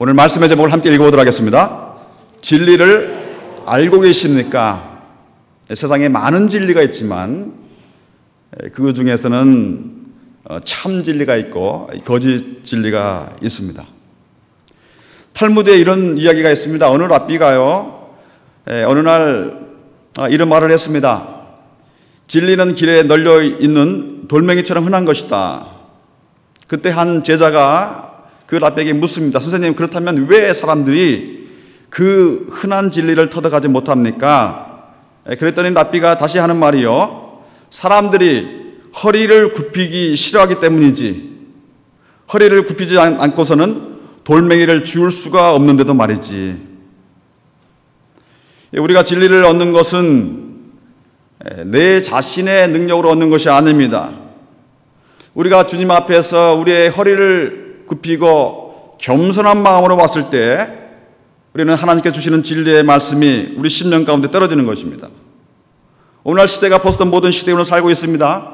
오늘 말씀의 제목을 함께 읽어보도록 하겠습니다. 진리를 알고 계십니까? 세상에 많은 진리가 있지만 그 중에서는 참 진리가 있고 거짓 진리가 있습니다. 탈무드에 이런 이야기가 있습니다. 어느 랍비가요, 어느 날 이런 말을 했습니다. 진리는 길에 널려 있는 돌멩이처럼 흔한 것이다. 그때 한 제자가 그 랍비에게 묻습니다. 선생님, 그렇다면 왜 사람들이 그 흔한 진리를 터득하지 못합니까? 그랬더니 랍비가 다시 하는 말이요, 사람들이 허리를 굽히기 싫어하기 때문이지, 허리를 굽히지 않고서는 돌멩이를 쥐울 수가 없는데도 말이지. 우리가 진리를 얻는 것은 내 자신의 능력으로 얻는 것이 아닙니다. 우리가 주님 앞에서 우리의 허리를 굽히고 겸손한 마음으로 왔을 때 우리는 하나님께 주시는 진리의 말씀이 우리 심령 가운데 떨어지는 것입니다. 오늘날 시대가 포스트 모던 시대로 살고 있습니다.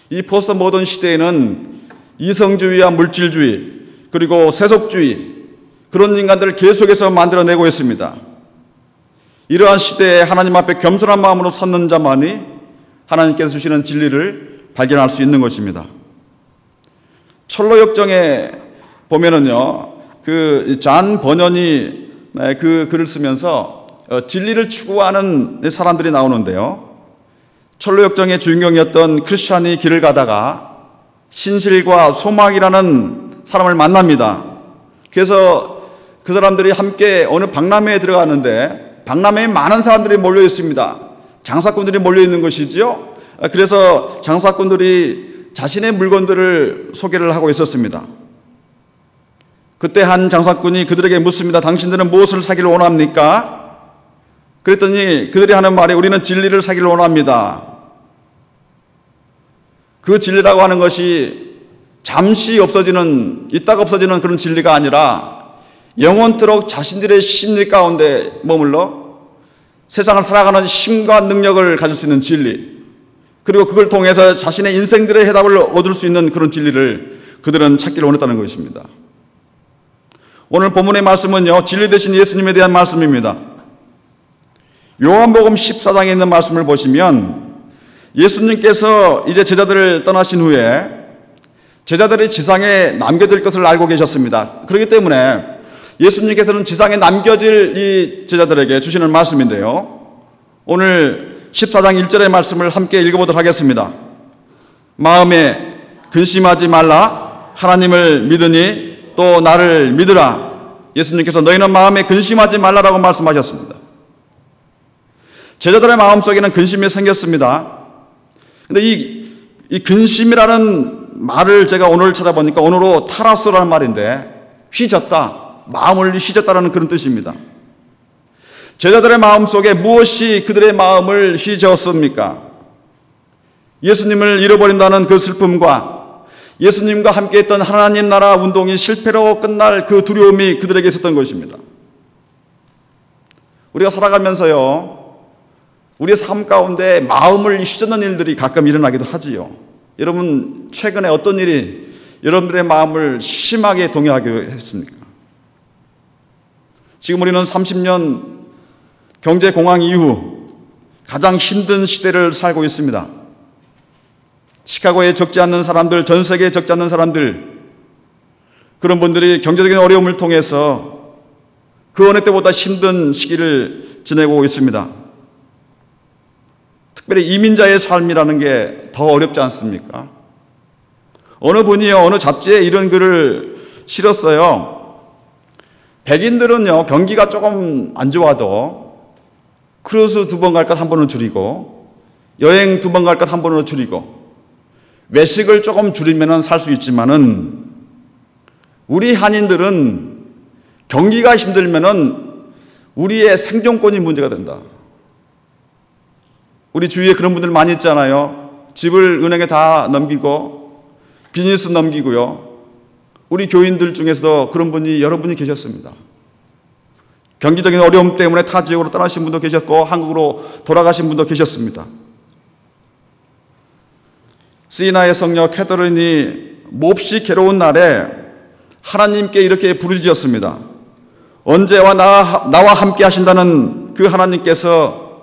이 포스트 모던 시대에는 이성주의와 물질주의 그리고 세속주의, 그런 인간들을 계속해서 만들어내고 있습니다. 이러한 시대에 하나님 앞에 겸손한 마음으로 섰는 자만이 하나님께서 주시는 진리를 발견할 수 있는 것입니다. 철로역정에 보면은요, 그 잔 버년이 그 글을 쓰면서 진리를 추구하는 사람들이 나오는데요, 철로역정의 주인공이었던 크리스찬이 길을 가다가 신실과 소망이라는 사람을 만납니다. 그래서 그 사람들이 함께 어느 박람회에 들어가는데 박람회에 많은 사람들이 몰려 있습니다. 장사꾼들이 몰려 있는 것이지요. 그래서 장사꾼들이 자신의 물건들을 소개를 하고 있었습니다. 그때 한 장사꾼이 그들에게 묻습니다. 당신들은 무엇을 사기를 원합니까? 그랬더니 그들이 하는 말이, 우리는 진리를 사기를 원합니다. 그 진리라고 하는 것이 잠시 없어지는, 있다가 없어지는 그런 진리가 아니라 영원토록 자신들의 심리 가운데 머물러 세상을 살아가는 힘과 능력을 가질 수 있는 진리, 그리고 그걸 통해서 자신의 인생들의 해답을 얻을 수 있는 그런 진리를 그들은 찾기를 원했다는 것입니다. 오늘 본문의 말씀은요, 진리 되신 예수님에 대한 말씀입니다. 요한복음 14장에 있는 말씀을 보시면 예수님께서 이제 제자들을 떠나신 후에 제자들이 지상에 남겨질 것을 알고 계셨습니다. 그렇기 때문에 예수님께서는 지상에 남겨질 이 제자들에게 주시는 말씀인데요, 오늘 14장 1절의 말씀을 함께 읽어보도록 하겠습니다. 마음에 근심하지 말라. 하나님을 믿으니 또 나를 믿으라. 예수님께서 너희는 마음에 근심하지 말라라고 말씀하셨습니다. 제자들의 마음속에는 근심이 생겼습니다. 근데 이 근심이라는 말을 제가 오늘 찾아보니까 언어로 타라스라는 말인데, 휘젓다, 마음을 휘젓다라는 그런 뜻입니다. 제자들의 마음속에 무엇이 그들의 마음을 휘저었습니까? 예수님을 잃어버린다는 그 슬픔과 예수님과 함께 했던 하나님 나라 운동이 실패로 끝날 그 두려움이 그들에게 있었던 것입니다. 우리가 살아가면서요, 우리의 삶 가운데 마음을 휘젓는 일들이 가끔 일어나기도 하지요. 여러분, 최근에 어떤 일이 여러분들의 마음을 심하게 동요하게 했습니까? 지금 우리는 30년 경제공황 이후 가장 힘든 시대를 살고 있습니다. 시카고에 적지 않는 사람들, 전 세계에 적지 않는 사람들, 그런 분들이 경제적인 어려움을 통해서 그 어느 때보다 힘든 시기를 지내고 있습니다. 특별히 이민자의 삶이라는 게 더 어렵지 않습니까? 어느 분이요, 어느 잡지에 이런 글을 실었어요. 백인들은요, 경기가 조금 안 좋아도 크루즈 2번 갈 것 한 번은 줄이고, 여행 2번 갈 것 한 번으로 줄이고, 외식을 조금 줄이면 살 수 있지만은, 우리 한인들은 경기가 힘들면은 우리의 생존권이 문제가 된다. 우리 주위에 그런 분들 많이 있잖아요. 집을 은행에 다 넘기고 비즈니스 넘기고요. 우리 교인들 중에서도 그런 분이 여러 분이 계셨습니다. 경기적인 어려움 때문에 타 지역으로 떠나신 분도 계셨고 한국으로 돌아가신 분도 계셨습니다. 시나의 성녀 캐더린이 몹시 괴로운 날에 하나님께 이렇게 부르짖었습니다. 언제와 나와 함께 하신다는 그 하나님께서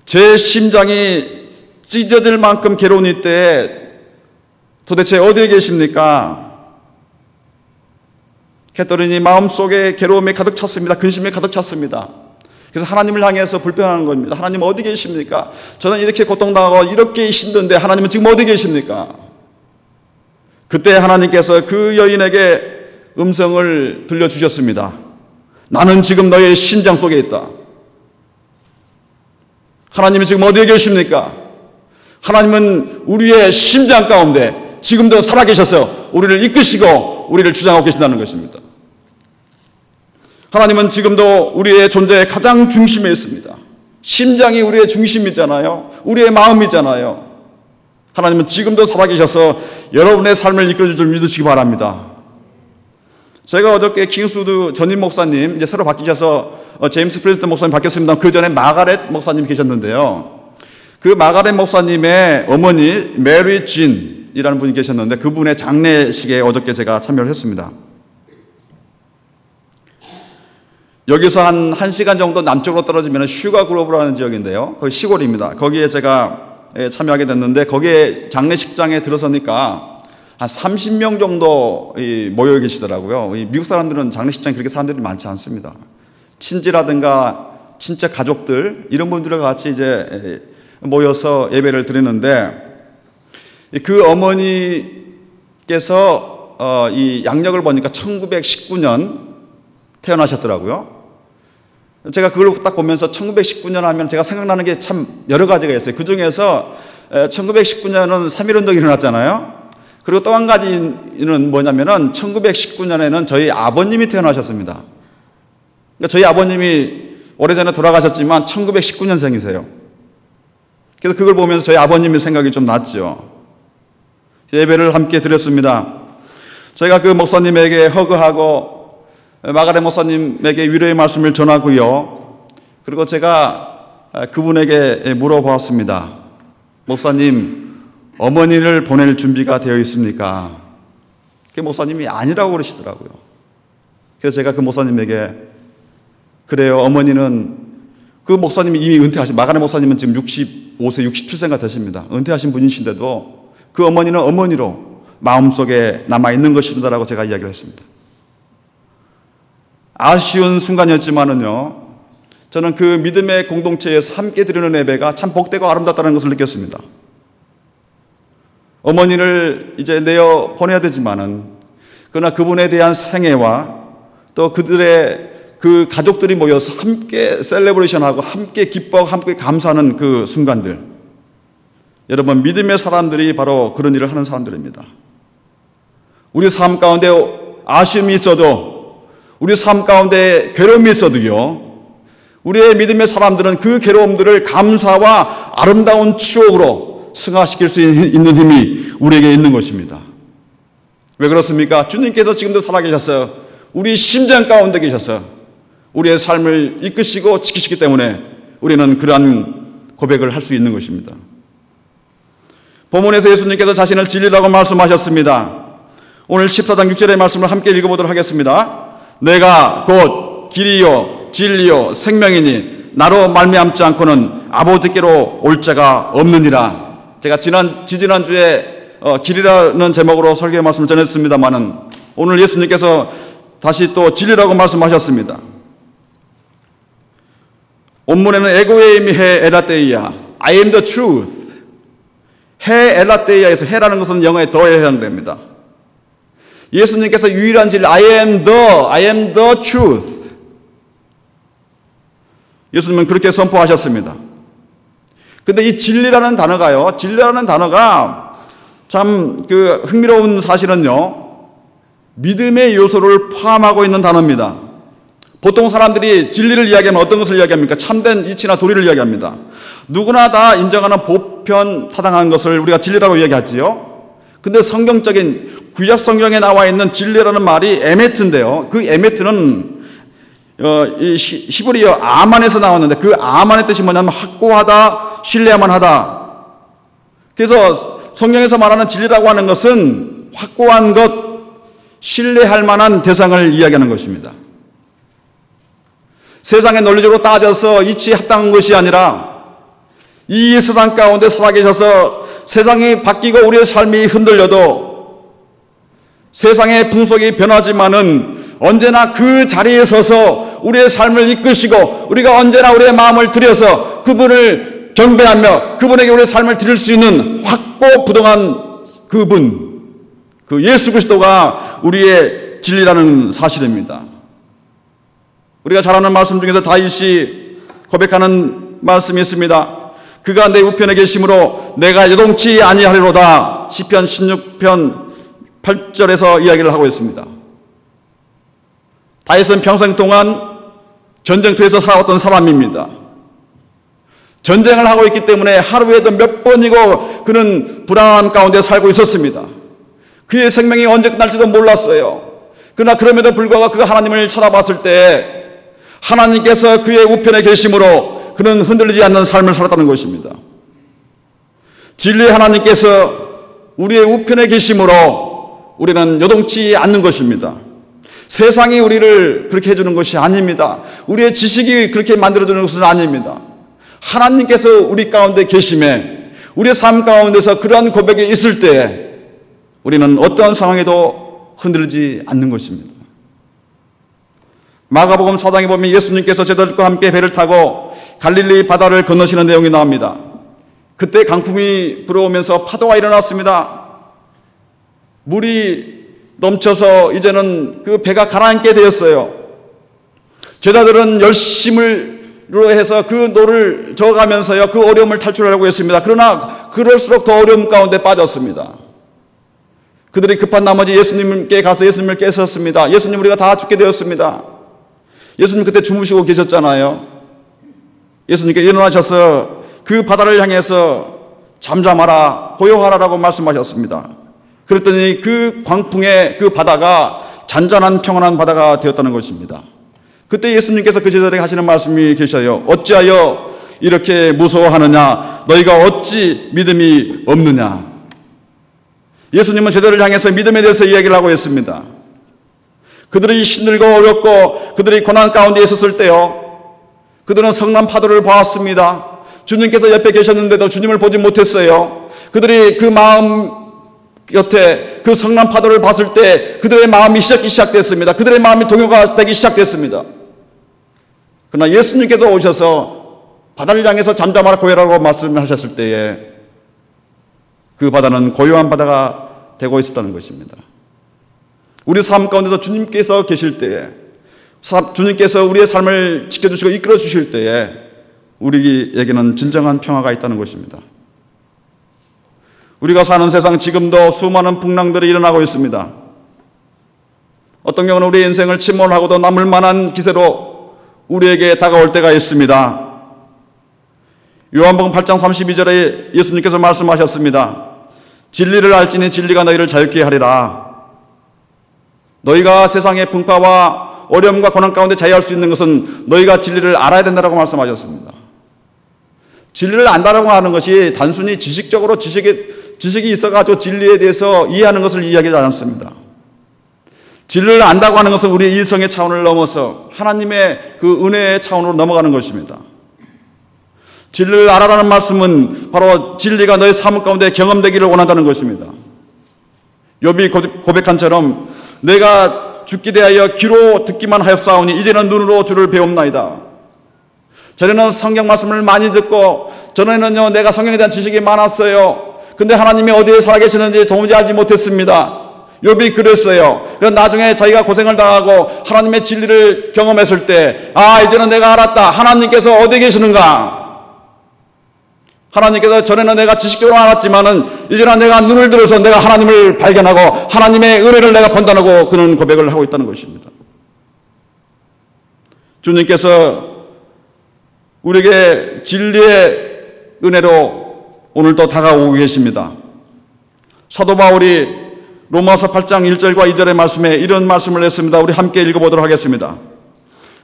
제 심장이 찢어질 만큼 괴로운 이때에 도대체 어디에 계십니까? 캐서린이 마음속에 괴로움에 가득 찼습니다. 근심에 가득 찼습니다. 그래서 하나님을 향해서 불평하는 겁니다. 하나님 어디 계십니까? 저는 이렇게 고통당하고 이렇게 힘든데 하나님은 지금 어디 계십니까? 그때 하나님께서 그 여인에게 음성을 들려주셨습니다. 나는 지금 너의 심장 속에 있다. 하나님이 지금 어디에 계십니까? 하나님은 우리의 심장 가운데 지금도 살아계셔서 우리를 이끄시고 우리를 주장하고 계신다는 것입니다. 하나님은 지금도 우리의 존재의 가장 중심에 있습니다. 심장이 우리의 중심이잖아요. 우리의 마음이잖아요. 하나님은 지금도 살아계셔서 여러분의 삶을 이끌어줄 줄 믿으시기 바랍니다. 제가 어저께 킹스우드 전임 목사님 이제 새로 바뀌셔서 제임스 프레스턴 목사님 바뀌었습니다. 그 전에 마가렛 목사님 계셨는데요. 그 마가렛 목사님의 어머니 메리 진이라는 분이 계셨는데 그분의 장례식에 어저께 제가 참여를 했습니다. 여기서 한 1시간 정도 남쪽으로 떨어지면 슈가 그로브라는 지역인데요. 거기 시골입니다. 거기에 제가 참여하게 됐는데 거기에 장례식장에 들어서니까 한 30명 정도 모여 계시더라고요. 미국 사람들은 장례식장에 그렇게 사람들이 많지 않습니다. 친지라든가 친척 가족들 이런 분들과 같이 이제 모여서 예배를 드리는데 그 어머니께서 이 양력을 보니까 1919년 태어나셨더라고요. 제가 그걸 딱 보면서 1919년 하면 제가 생각나는 게 참 여러 가지가 있어요. 그 중에서 1919년은 3.1운동이 일어났잖아요. 그리고 또 한 가지는 뭐냐면은 1919년에는 저희 아버님이 태어나셨습니다. 그러니까 저희 아버님이 오래전에 돌아가셨지만 1919년생이세요. 그래서 그걸 보면서 저희 아버님의 생각이 좀 났죠. 예배를 함께 드렸습니다. 제가 그 목사님에게 허그하고 마가렛 목사님에게 위로의 말씀을 전하고요. 그리고 제가 그분에게 물어보았습니다. 목사님, 어머니를 보낼 준비가 되어 있습니까? 그 목사님이 아니라고 그러시더라고요. 그래서 제가 그 목사님에게 그래요, 어머니는 그 목사님이 이미 은퇴하신 마가렛 목사님은 지금 65세, 67세가 되십니다. 은퇴하신 분이신데도 그 어머니는 어머니로 마음속에 남아있는 것입니다라고 제가 이야기를 했습니다. 아쉬운 순간이었지만은요, 저는 그 믿음의 공동체에서 함께 드리는 예배가 참 복되고 아름답다는 것을 느꼈습니다. 어머니를 이제 내어 보내야 되지만은, 그러나 그분에 대한 생애와 또 그들의 그 가족들이 모여서 함께 셀레브레이션하고 함께 기뻐하고 함께 감사하는 그 순간들. 여러분, 믿음의 사람들이 바로 그런 일을 하는 사람들입니다. 우리 삶 가운데 아쉬움이 있어도 우리 삶 가운데 괴로움이 있어도요, 우리의 믿음의 사람들은 그 괴로움들을 감사와 아름다운 추억으로 승화시킬 수 있는 힘이 우리에게 있는 것입니다. 왜 그렇습니까? 주님께서 지금도 살아계셔서 우리 심장 가운데 계셔서 우리의 삶을 이끄시고 지키시기 때문에 우리는 그러한 고백을 할 수 있는 것입니다. 본문에서 예수님께서 자신을 진리라고 말씀하셨습니다. 오늘 14장 6절의 말씀을 함께 읽어보도록 하겠습니다. 내가 곧 길이요 진리요 생명이니 나로 말미암지 않고는 아버지께로 올 자가 없느니라. 제가 지지난주에 길이라는 제목으로 설교의 말씀을 전했습니다마는 오늘 예수님께서 다시 또 진리라고 말씀하셨습니다. 본문에는 에고에이미 헤 엘라테이아 I am the truth. 헤 엘라테이아에서 헤라는 것은 영어의 더에 해당됩니다. 예수님께서 유일한 진리 I am the truth. 예수님은 그렇게 선포하셨습니다. 근데 이 진리라는 단어가요, 진리라는 단어가 참 그 흥미로운 사실은요, 믿음의 요소를 포함하고 있는 단어입니다. 보통 사람들이 진리를 이야기하면 어떤 것을 이야기합니까? 참된 이치나 도리를 이야기합니다. 누구나 다 인정하는 보편 타당한 것을 우리가 진리라고 이야기하지요. 근데 성경적인 구약 성경에 나와 있는 진리라는 말이 에메트인데요. 그 에메트는 이 히브리어 아만에서 나왔는데 그 아만의 뜻이 뭐냐면 확고하다, 신뢰야만 하다. 그래서 성경에서 말하는 진리라고 하는 것은 확고한 것, 신뢰할 만한 대상을 이야기하는 것입니다. 세상의 논리적으로 따져서 이치에 합당한 것이 아니라 이 세상 가운데 살아계셔서 세상이 바뀌고 우리의 삶이 흔들려도 세상의 풍속이 변하지만은 언제나 그 자리에 서서 우리의 삶을 이끄시고 우리가 언제나 우리의 마음을 들여서 그분을 경배하며 그분에게 우리의 삶을 드릴 수 있는 확고부동한 그분, 그 예수 그리스도가 우리의 진리라는 사실입니다. 우리가 잘 아는 말씀 중에서 다윗이 고백하는 말씀이 있습니다. 그가 내 우편에 계심으로 내가 요동치 아니하리로다. 시편 16편 8절에서 이야기를 하고 있습니다. 다윗은 평생 동안 전쟁터에서 살아왔던 사람입니다. 전쟁을 하고 있기 때문에 하루에도 몇 번이고 그는 불안함 가운데 살고 있었습니다. 그의 생명이 언제 끝날지도 몰랐어요. 그러나 그럼에도 불구하고 그가 하나님을 찾아봤을 때 하나님께서 그의 우편에 계심으로 그는 흔들리지 않는 삶을 살았다는 것입니다. 진리의 하나님께서 우리의 우편에 계심으로 우리는 요동치 않는 것입니다. 세상이 우리를 그렇게 해주는 것이 아닙니다. 우리의 지식이 그렇게 만들어주는 것은 아닙니다. 하나님께서 우리 가운데 계심에 우리의 삶 가운데서 그러한 고백이 있을 때 우리는 어떠한 상황에도 흔들리지 않는 것입니다. 마가복음 4장에 보면 예수님께서 제자들과 함께 배를 타고 갈릴리 바다를 건너시는 내용이 나옵니다. 그때 강풍이 불어오면서 파도가 일어났습니다. 물이 넘쳐서 이제는 그 배가 가라앉게 되었어요. 제자들은 열심으로 해서 그 노를 저어가면서요 그 어려움을 탈출하려고 했습니다. 그러나 그럴수록 더 어려움 가운데 빠졌습니다. 그들이 급한 나머지 예수님께 가서 예수님을 깨셨습니다. 예수님, 우리가 다 죽게 되었습니다. 예수님 그때 주무시고 계셨잖아요. 예수님께 일어나셔서 그 바다를 향해서 잠잠하라, 고요하라라고 말씀하셨습니다. 그랬더니 그 광풍의 그 바다가 잔잔한 평안한 바다가 되었다는 것입니다. 그때 예수님께서 그 제자들에게 하시는 말씀이 계셔요. 어찌하여 이렇게 무서워하느냐? 너희가 어찌 믿음이 없느냐? 예수님은 제자들을 향해서 믿음에 대해서 이야기를 하고 있습니다. 그들이 힘들고 어렵고 그들이 고난 가운데 있었을 때요, 그들은 성난 파도를 보았습니다. 주님께서 옆에 계셨는데도 주님을 보지 못했어요. 그들이 그 마음 곁에 그 성난 파도를 봤을 때 그들의 마음이 시작됐습니다. 그들의 마음이 동요가 되기 시작됐습니다. 그러나 예수님께서 오셔서 바다를 향해서 잠잠하라 고요하라고 말씀하셨을 때에 그 바다는 고요한 바다가 되고 있었다는 것입니다. 우리 삶 가운데서 주님께서 계실 때에, 주님께서 우리의 삶을 지켜주시고 이끌어 주실 때에 우리에게는 진정한 평화가 있다는 것입니다. 우리가 사는 세상 지금도 수많은 풍랑들이 일어나고 있습니다. 어떤 경우는 우리 인생을 침몰하고도 남을 만한 기세로 우리에게 다가올 때가 있습니다. 요한복음 8장 32절에 예수님께서 말씀하셨습니다. 진리를 알지니 진리가 너희를 자유케 하리라. 너희가 세상의 풍파와 어려움과 고난 가운데 자유할 수 있는 것은 너희가 진리를 알아야 된다고 말씀하셨습니다. 진리를 안다라고 하는 것이 단순히 지식적으로 지식이 있어가지고 진리에 대해서 이해하는 것을 이야기하지 않습니다. 진리를 안다고 하는 것은 우리의 이성의 차원을 넘어서 하나님의 그 은혜의 차원으로 넘어가는 것입니다. 진리를 알아라는 말씀은 바로 진리가 너의 삶 가운데 경험되기를 원한다는 것입니다. 욥이 고백한처럼 내가 죽게 대하여 귀로 듣기만 하였사오니 이제는 눈으로 주를 배웁나이다. 전에는 성경 말씀을 많이 듣고 전에는요 내가 성경에 대한 지식이 많았어요. 근데 하나님이 어디에 살아계시는지 도무지 알지 못했습니다. 욥이 그랬어요. 그래서 나중에 자기가 고생을 당하고 하나님의 진리를 경험했을 때 이제는 내가 알았다. 하나님께서 어디에 계시는가? 하나님께서 전에는 내가 지식적으로 알았지만은 이제는 내가 눈을 들어서 내가 하나님을 발견하고 하나님의 은혜를 내가 본다고 그런 고백을 하고 있다는 것입니다. 주님께서 우리에게 진리의 은혜로 오늘도 다가오고 계십니다. 사도 바울이 로마서 8장 1절과 2절의 말씀에 이런 말씀을 했습니다. 우리 함께 읽어보도록 하겠습니다.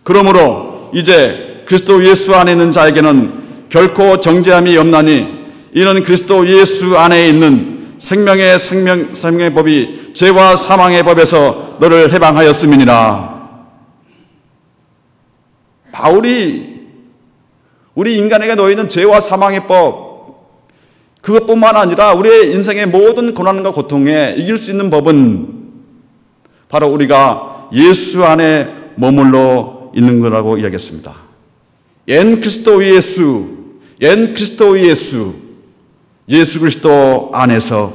그러므로 이제 그리스도 예수 안에 있는 자에게는 결코 정죄함이 없나니 이는 그리스도 예수 안에 있는 생명의 법이 죄와 사망의 법에서 너를 해방하였음이니라. 바울이 우리 인간에게 놓여있는 죄와 사망의 법, 그것뿐만 아니라 우리의 인생의 모든 고난과 고통에 이길 수 있는 법은 바로 우리가 예수 안에 머물러 있는 거라고 이야기했습니다. 엔 그리스도 예수, 엔 그리스도 예수, 예수 그리스도 안에서.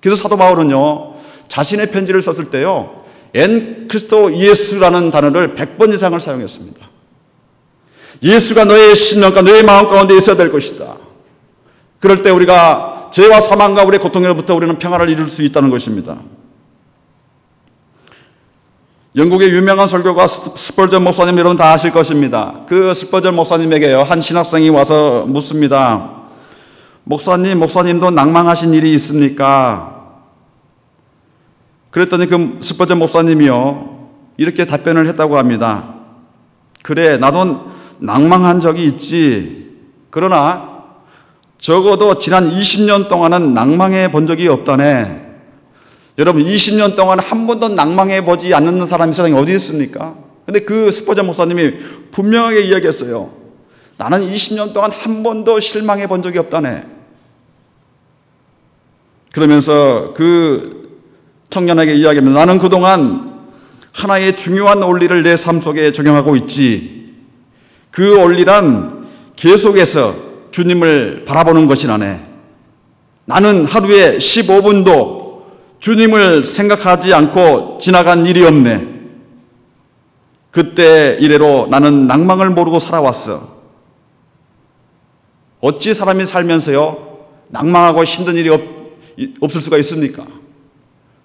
그래서 사도 바울은요, 자신의 편지를 썼을 때요, 엔 그리스도 예수라는 단어를 100번 이상을 사용했습니다. 예수가 너의 심령과 너의 마음 가운데 있어야 될 것이다. 그럴 때 우리가 죄와 사망과 우리의 고통으로부터 우리는 평안을 이룰 수 있다는 것입니다. 영국의 유명한 설교가 스펄전 목사님, 여러분 다 아실 것입니다. 그 스펄전 목사님에게요, 한 신학생이 와서 묻습니다. 목사님도 낭망하신 일이 있습니까? 그랬더니 그 스펄전 목사님이요, 이렇게 답변을 했다고 합니다. 그래, 나도 낭망한 적이 있지. 그러나 적어도 지난 20년 동안은 낭망해 본 적이 없다네. 여러분, 20년 동안 한 번도 낭망해 보지 않는 사람이 세상에 어디 있습니까? 근데 그 스펄전 목사님이 분명하게 이야기했어요. 나는 20년 동안 한 번도 실망해 본 적이 없다네. 그러면서 그 청년에게 이야기합니다. 나는 그동안 하나의 중요한 원리를 내 삶 속에 적용하고 있지. 그 원리란 계속해서 주님을 바라보는 것이라네. 나는 하루에 15분도 주님을 생각하지 않고 지나간 일이 없네. 그때 이래로 나는 낭망을 모르고 살아왔어. 어찌 사람이 살면서요, 낭망하고 힘든 일이 없을 수가 있습니까?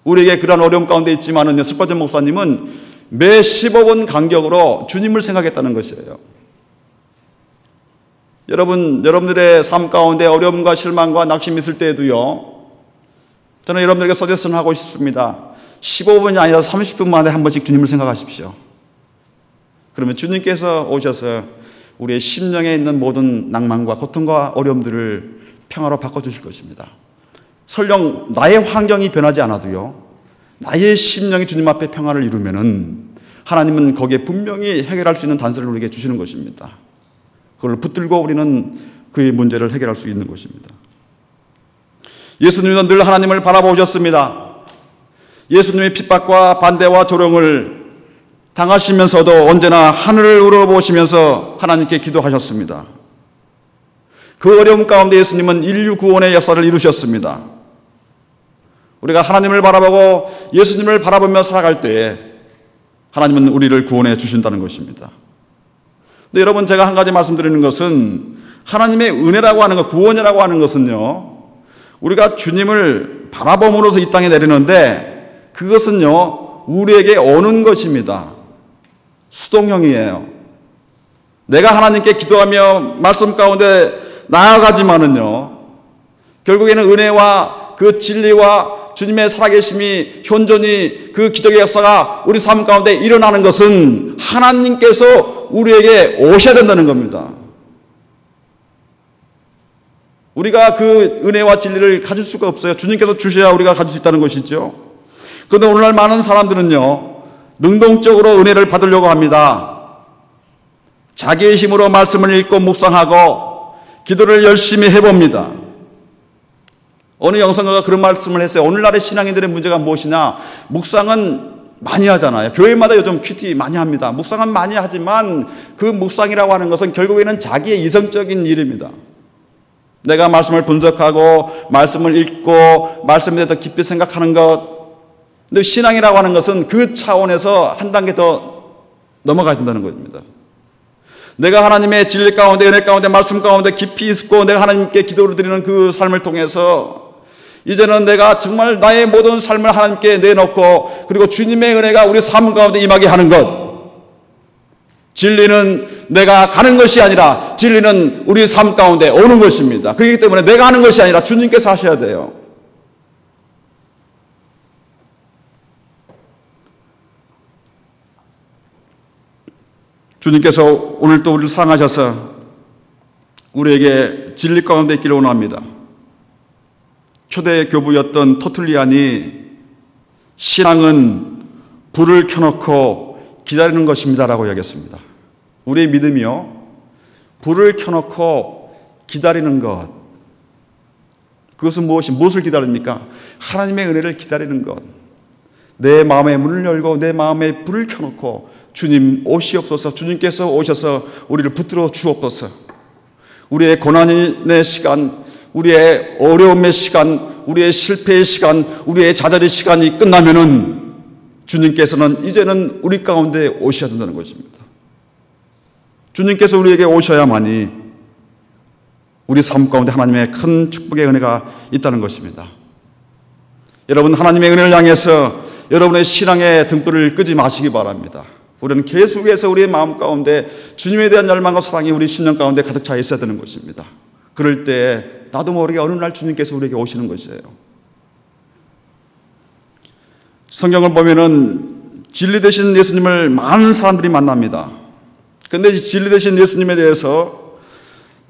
우리에게 그런 어려움 가운데 있지만은요, 스펄전 목사님은 매 15분 간격으로 주님을 생각했다는 것이에요. 여러분들의 삶 가운데 어려움과 실망과 낙심이 있을 때에도요, 저는 여러분들에게 서제스는 하고 싶습니다. 15분이 아니라 30분 만에 한 번씩 주님을 생각하십시오. 그러면 주님께서 오셔서 우리의 심령에 있는 모든 낭만과 고통과 어려움들을 평화로 바꿔주실 것입니다. 설령 나의 환경이 변하지 않아도요, 나의 심령이 주님 앞에 평화를 이루면은 하나님은 거기에 분명히 해결할 수 있는 단서를 우리에게 주시는 것입니다. 그걸 붙들고 우리는 그의 문제를 해결할 수 있는 것입니다. 예수님은 늘 하나님을 바라보셨습니다. 예수님의 핍박과 반대와 조롱을 당하시면서도 언제나 하늘을 우러보시면서 하나님께 기도하셨습니다. 그 어려움 가운데 예수님은 인류 구원의 역사를 이루셨습니다. 우리가 하나님을 바라보고 예수님을 바라보며 살아갈 때에 하나님은 우리를 구원해 주신다는 것입니다. 근데 여러분, 제가 한 가지 말씀드리는 것은 하나님의 은혜라고 하는 것, 구원이라고 하는 것은요, 우리가 주님을 바라봄으로써 이 땅에 내리는데 그것은요, 우리에게 오는 것입니다. 수동형이에요. 내가 하나님께 기도하며 말씀 가운데 나아가지만은요, 결국에는 은혜와 그 진리와 주님의 살아계심이 현존이 그 기적의 역사가 우리 삶 가운데 일어나는 것은 하나님께서 우리에게 오셔야 된다는 겁니다. 우리가 그 은혜와 진리를 가질 수가 없어요. 주님께서 주셔야 우리가 가질 수 있다는 것이죠. 그런데 오늘날 많은 사람들은요, 능동적으로 은혜를 받으려고 합니다. 자기의 힘으로 말씀을 읽고 묵상하고 기도를 열심히 해봅니다. 어느 영성가가 그런 말씀을 했어요. 오늘날의 신앙인들의 문제가 무엇이냐? 묵상은 많이 하잖아요. 교회마다 요즘 큐티 많이 합니다. 묵상은 많이 하지만 그 묵상이라고 하는 것은 결국에는 자기의 이성적인 일입니다. 내가 말씀을 분석하고 말씀을 읽고 말씀에 대해서 깊이 생각하는 것. 근데 신앙이라고 하는 것은 그 차원에서 한 단계 더 넘어가야 된다는 것입니다. 내가 하나님의 진리 가운데, 은혜 가운데, 말씀 가운데 깊이 있고 내가 하나님께 기도를 드리는 그 삶을 통해서 이제는 내가 정말 나의 모든 삶을 하나님께 내놓고 그리고 주님의 은혜가 우리 삶 가운데 임하게 하는 것. 진리는 내가 가는 것이 아니라 진리는 우리 삶 가운데 오는 것입니다. 그렇기 때문에 내가 하는 것이 아니라 주님께서 하셔야 돼요. 주님께서 오늘 또 우리를 사랑하셔서 우리에게 진리 가운데 있기를 원합니다. 초대 교부였던 터툴리안이 신앙은 불을 켜놓고 기다리는 것입니다라고 이야기했습니다. 우리의 믿음이요, 불을 켜놓고 기다리는 것. 그것은 무엇을 기다립니까? 하나님의 은혜를 기다리는 것. 내 마음의 문을 열고 내 마음에 불을 켜놓고 주님 오시옵소서, 주님께서 오셔서 우리를 붙들어 주옵소서. 우리의 고난의 시간, 우리의 어려움의 시간, 우리의 실패의 시간, 우리의 좌절의 시간이 끝나면은 주님께서는 이제는 우리 가운데 오셔야 된다는 것입니다. 주님께서 우리에게 오셔야만이 우리 삶 가운데 하나님의 큰 축복의 은혜가 있다는 것입니다. 여러분, 하나님의 은혜를 향해서 여러분의 신앙의 등불을 끄지 마시기 바랍니다. 우리는 계속해서 우리의 마음 가운데 주님에 대한 열망과 사랑이 우리 심령 가운데 가득 차 있어야 되는 것입니다. 그럴 때 나도 모르게 어느 날 주님께서 우리에게 오시는 것이에요. 성경을 보면은 진리 되신 예수님을 많은 사람들이 만납니다. 그런데 진리 되신 예수님에 대해서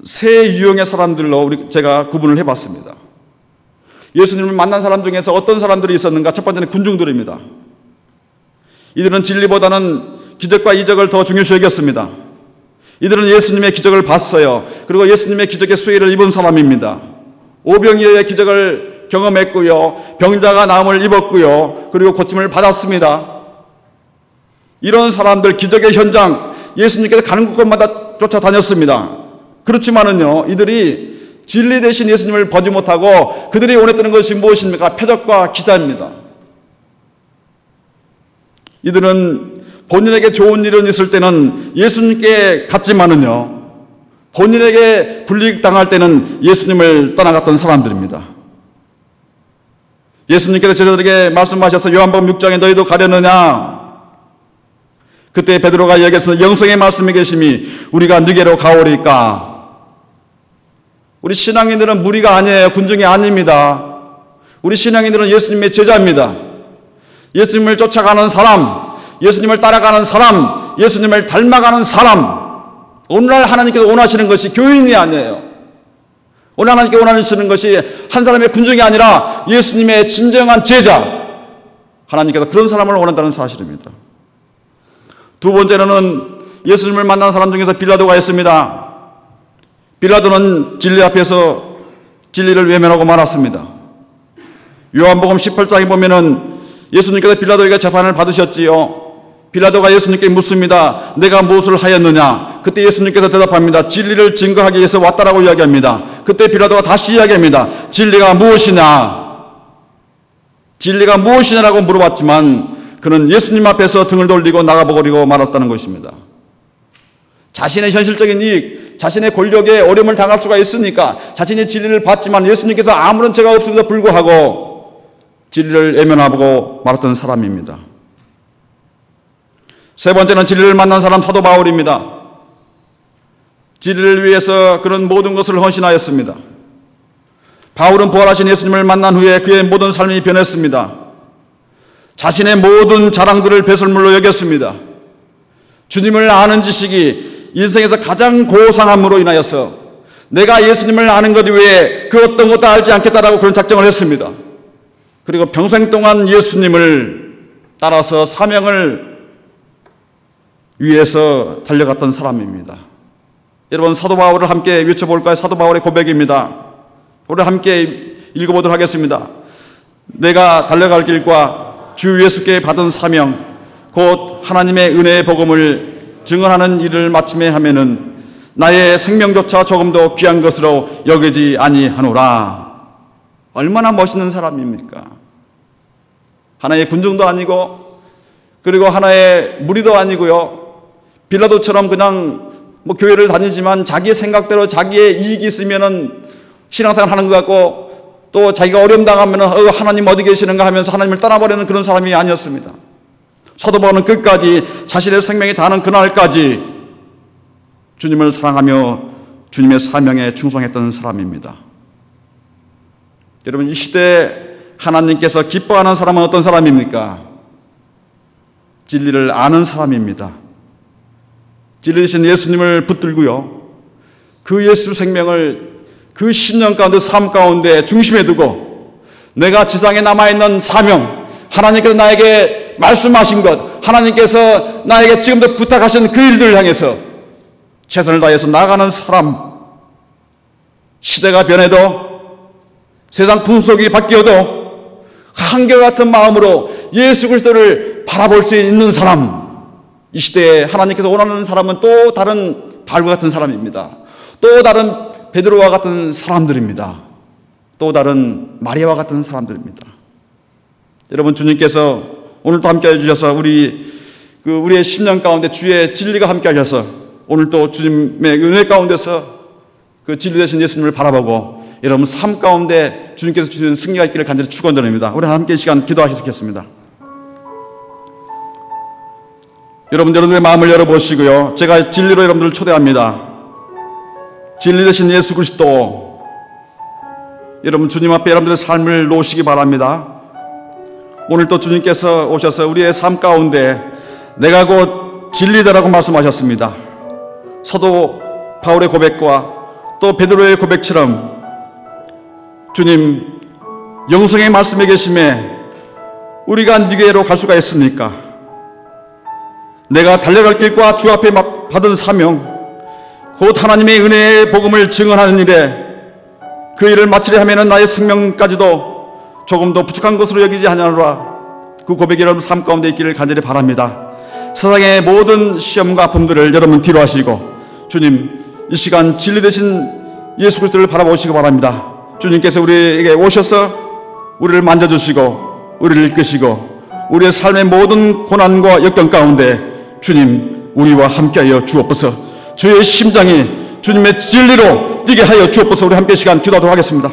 세 유형의 사람들로 제가 구분을 해봤습니다. 예수님을 만난 사람 중에서 어떤 사람들이 있었는가? 첫 번째는 군중들입니다. 이들은 진리보다는 기적과 이적을 더 중요시 여겼습니다. 이들은 예수님의 기적을 봤어요. 그리고 예수님의 기적의 수혜를 입은 사람입니다. 오병이어의 기적을 경험했고요, 병자가 나음을 입었고요, 그리고 고침을 받았습니다. 이런 사람들, 기적의 현장, 예수님께서 가는 곳마다 쫓아다녔습니다. 그렇지만은요, 이들이 진리 대신 예수님을 보지 못하고 그들이 원했던 것이 무엇입니까? 표적과 기사입니다. 이들은 본인에게 좋은 일은 있을 때는 예수님께 갔지만은요, 본인에게 불이익당할 때는 예수님을 떠나갔던 사람들입니다. 예수님께서 제자들에게 말씀하셔서 요한복음 6장에 너희도 가려느냐? 그때 베드로가 이야기했습니다. 영성의 말씀이 계심이 우리가 누게로 가오리까? 우리 신앙인들은 무리가 아니에요. 군중이 아닙니다. 우리 신앙인들은 예수님의 제자입니다. 예수님을 쫓아가는 사람, 예수님을 따라가는 사람, 예수님을 닮아가는 사람. 오늘날 하나님께서 원하시는 것이 교인이 아니에요. 오늘 하나님께 원하시는 것이 한 사람의 군중이 아니라 예수님의 진정한 제자. 하나님께서 그런 사람을 원한다는 사실입니다. 두 번째로는 예수님을 만난 사람 중에서 빌라도가 있습니다. 빌라도는 진리 앞에서 진리를 외면하고 말았습니다. 요한복음 18장에 보면은 예수님께서 빌라도에게 재판을 받으셨지요. 빌라도가 예수님께 묻습니다. 내가 무엇을 하였느냐? 그때 예수님께서 대답합니다. 진리를 증거하기 위해서 왔다라고 이야기합니다. 그때 빌라도가 다시 이야기합니다. 진리가 무엇이냐? 진리가 무엇이냐라고 물어봤지만 그는 예수님 앞에서 등을 돌리고 나가버리고 말았다는 것입니다. 자신의 현실적인 이익, 자신의 권력에 어려움을 당할 수가 있으니까 자신이 진리를 받지만 예수님께서 아무런 죄가 없음에도 불구하고 진리를 외면하고 말았던 사람입니다. 세 번째는 진리를 만난 사람 사도 바울입니다. 진리를 위해서 그런 모든 것을 헌신하였습니다. 바울은 부활하신 예수님을 만난 후에 그의 모든 삶이 변했습니다. 자신의 모든 자랑들을 배설물로 여겼습니다. 주님을 아는 지식이 인생에서 가장 고상함으로 인하여서 내가 예수님을 아는 것 외에 그 어떤 것도 알지 않겠다라고 그런 작정을 했습니다. 그리고 평생 동안 예수님을 따라서 사명을 위해서 달려갔던 사람입니다. 여러분, 사도 바울을 함께 외쳐볼까요? 사도 바울의 고백입니다. 우리 함께 읽어보도록 하겠습니다. 내가 달려갈 길과 주 예수께 받은 사명 곧 하나님의 은혜의 복음을 증언하는 일을 마침에 하면은 나의 생명조차 조금도 귀한 것으로 여기지 아니하노라. 얼마나 멋있는 사람입니까? 하나의 군중도 아니고 그리고 하나의 무리도 아니고요. 빌라도처럼 그냥 교회를 다니지만 자기의 생각대로 자기의 이익이 있으면은 신앙생활 하는 것 같고 또 자기가 어려움 당하면은 하나님 어디 계시는가 하면서 하나님을 떠나버리는 그런 사람이 아니었습니다. 사도 바울은 끝까지 자신의 생명이 다하는 그날까지 주님을 사랑하며 주님의 사명에 충성했던 사람입니다. 여러분, 이 시대에 하나님께서 기뻐하는 사람은 어떤 사람입니까? 진리를 아는 사람입니다. 진리이신 예수님을 붙들고요, 그 예수 생명을 그 신령 가운데 삶 가운데 중심에 두고 내가 지상에 남아있는 사명, 하나님께서 나에게 말씀하신 것, 하나님께서 나에게 지금도 부탁하신 그 일들을 향해서 최선을 다해서 나아가는 사람, 시대가 변해도 세상 풍속이 바뀌어도 한결같은 마음으로 예수 그리스도를 바라볼 수 있는 사람, 이 시대에 하나님께서 원하는 사람은 또 다른 바울과 같은 사람입니다. 또 다른 베드로와 같은 사람들입니다. 또 다른 마리아와 같은 사람들입니다. 여러분, 주님께서 오늘도 함께 해주셔서 우리의 심령 가운데 주의 진리가 함께 하셔서 오늘도 주님의 은혜 가운데서 그 진리 되신 예수님을 바라보고 여러분 삶 가운데 주님께서 주시는 승리가 있기를 간절히 축원드립니다. 우리 함께 이 시간 기도하시겠습니다. 여러분들의 마음을 열어보시고요, 제가 진리로 여러분들을 초대합니다. 진리 되신 예수 그리스도, 여러분 주님 앞에 여러분들의 삶을 놓으시기 바랍니다. 오늘 또 주님께서 오셔서 우리의 삶 가운데 내가 곧 진리다라고 말씀하셨습니다. 사도 바울의 고백과 또 베드로의 고백처럼 주님 영성의 말씀에 계심에 우리가 네게로 갈 수가 있습니까? 내가 달려갈 길과 주 앞에 받은 사명, 곧 하나님의 은혜의 복음을 증언하는 일에 그 일을 마치려 하면 나의 생명까지도 조금도 부족한 것으로 여기지 아니하노라. 그 고백이 여러분 삶 가운데 있기를 간절히 바랍니다. 세상의 모든 시험과 아픔들을 여러분 뒤로 하시고 주님 이 시간 진리 되신 예수 그리스도를 바라보시기 바랍니다. 주님께서 우리에게 오셔서 우리를 만져주시고 우리를 이끄시고 우리의 삶의 모든 고난과 역경 가운데 주님 우리와 함께하여 주옵소서. 주의 심장이 주님의 진리로 뛰게 하여 주옵소서. 우리 함께 시간 기도하도록 하겠습니다.